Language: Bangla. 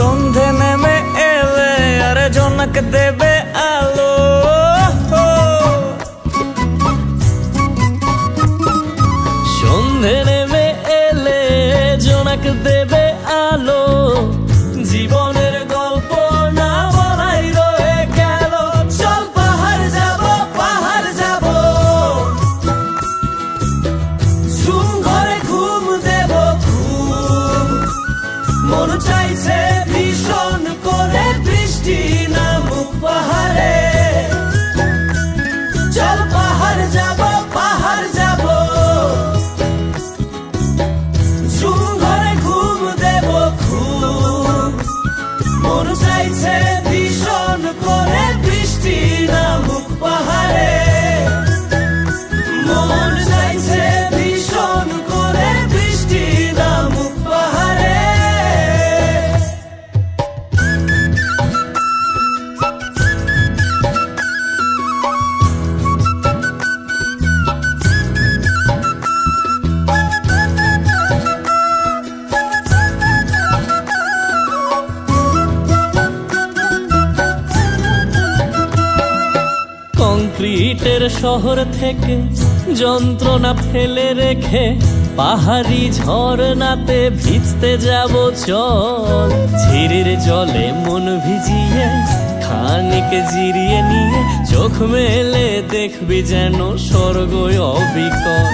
সন্ধে নেমে এলে আর জনক দেবে আলো, সন্ধে নেমে এলে জনক দেবে আলো। জীবনের গল্প না বলাই রয়ে গেল, চল পাহাড় যাব পাহাড় যাব, ঝুম ঘরে ঘুম দেব ঘুম। মন চাইছে ভীষণ করে বৃষ্টি নামুক পাহাড়ে, চল পাহাড় যাব পাহাড় যাব, ঝুম ঘরে ঘুম দেব ঘুম। মন চাইছে ভীষণ করে বৃষ্টি নামুক পাহাড়ে, মন চাইছে ভীষণ করে বৃষ্টি নামুক পাহাড়ে। কংক্রিটের শহর থেকে যন্ত্রণা ফেলে রেখে পাহাড়ি ঝরনাতে ভিজতে যাব চল। ঝিরির জলে মন ভিজিয়ে খানিক জিরিয়ে নিয়ে চোখ মেলে দেখবি যেন স্বর্গ অবিকল।